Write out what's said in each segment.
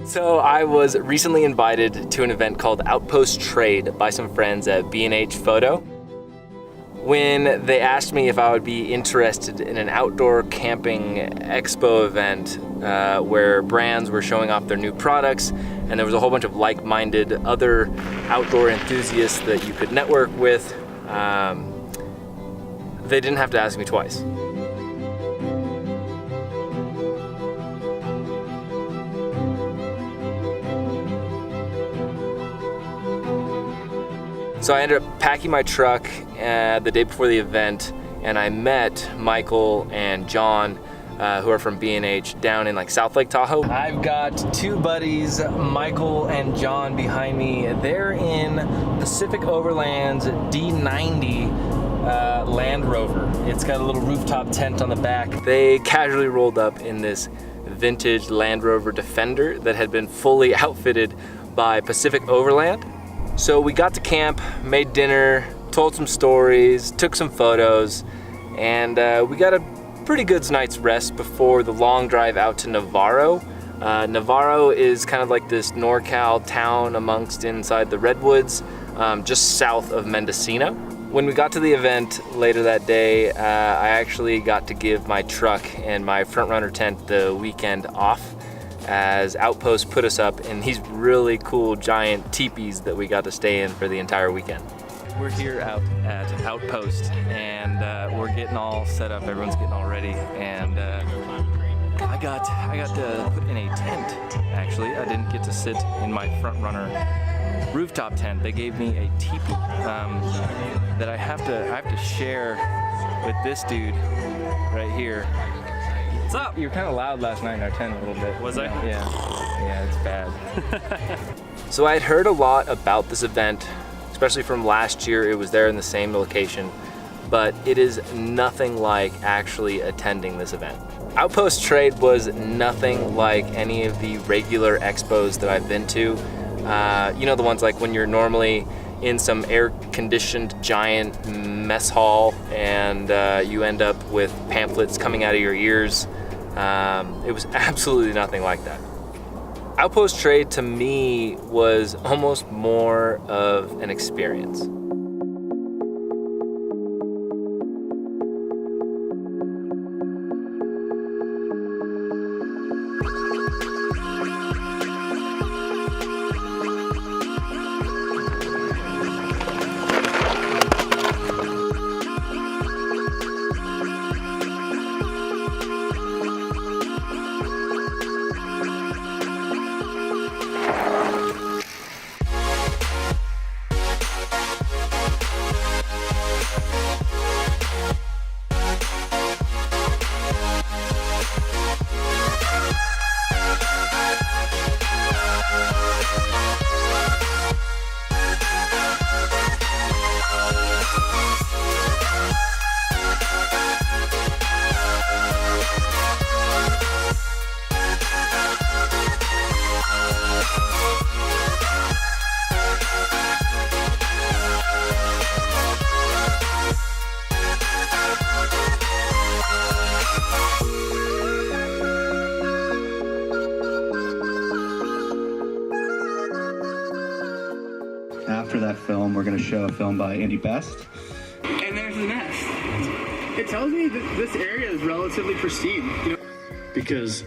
So I was recently invited to an event called Outpost Trade by some friends at BHPhoto. When they asked me if I would be interested in an outdoor camping expo event where brands were showing off their new products, and there was a whole bunch of like-minded other outdoor enthusiasts that you could network with, they didn't have to ask me twice. So I ended up packing my truck the day before the event, and I met Michael and John, who are from B&H, down in like South Lake Tahoe. I've got two buddies, Michael and John, behind me. They're in Pacific Overland's D90 Land Rover. It's got a little rooftop tent on the back. They casually rolled up in this vintage Land Rover Defender that had been fully outfitted by Pacific Overland. So we got to camp, made dinner, told some stories, took some photos, and we got a pretty good night's rest before the long drive out to Navarro. Navarro is kind of like this NorCal town inside the Redwoods, just south of Mendocino. When we got to the event later that day, I actually got to give my truck and my front runner tent the weekend off, as Outpost put us up in these really cool giant teepees that we got to stay in for the entire weekend. We're here out at Outpost, and we're getting all set up. Everyone's getting all ready, and I got to put in a tent. Actually, I didn't get to sit in my front runner rooftop tent. They gave me a teepee that I have to share with this dude right here. What's up? You were kind of loud last night in our tent a little bit. Was I? Yeah, it's bad. So I had heard a lot about this event, especially from last year. It was there in the same location, but it is nothing like actually attending this event. Outpost Trade was nothing like any of the regular expos that I've been to. You know, the ones like when you're normally in some air-conditioned giant mess hall and you end up with pamphlets coming out of your ears. It was absolutely nothing like that. Outpost Trade to me was almost more of an experience. After that film, we're going to show a film by Andy Best. And there's the nest. It tells me that this area is relatively pristine. You know? Because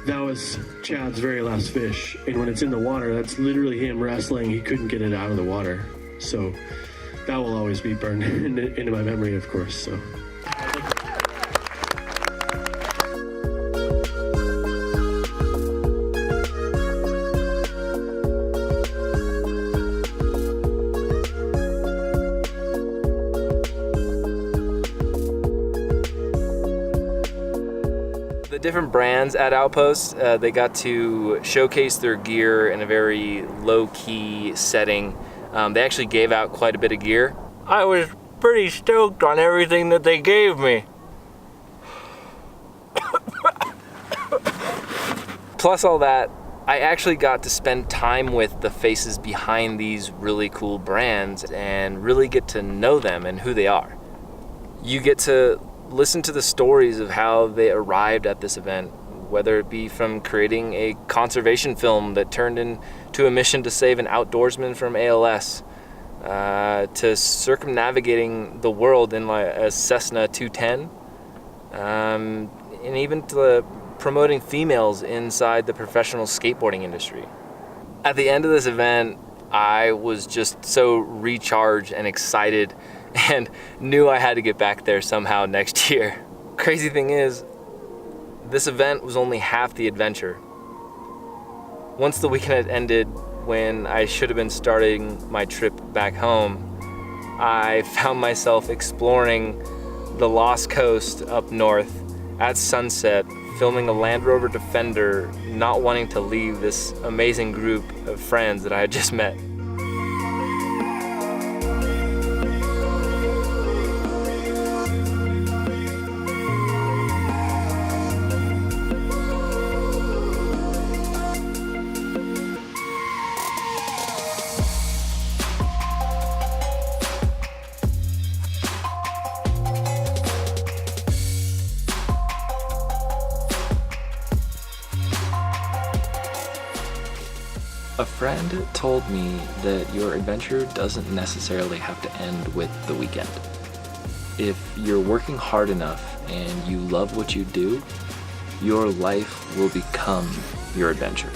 that was Chad's very last fish, and when it's in the water, that's literally him wrestling. He couldn't get it out of the water. So that will always be burned into my memory, of course. So. The different brands at Outpost, they got to showcase their gear in a very low-key setting. They actually gave out quite a bit of gear. I was pretty stoked on everything that they gave me. Plus all that, I actually got to spend time with the faces behind these really cool brands and really get to know them and who they are. You get to listen to the stories of how they arrived at this event, whether it be from creating a conservation film that turned into a mission to save an outdoorsman from ALS, to circumnavigating the world in like a Cessna 210, and even to promoting females inside the professional skateboarding industry. At the end of this event, I was just so recharged and excited and knew I had to get back there somehow next year. Crazy thing is, this event was only half the adventure. Once the weekend had ended, when I should have been starting my trip back home, I found myself exploring the Lost Coast up north at sunset, filming a Land Rover Defender, not wanting to leave this amazing group of friends that I had just met. A friend told me that your adventure doesn't necessarily have to end with the weekend. If you're working hard enough and you love what you do, your life will become your adventure.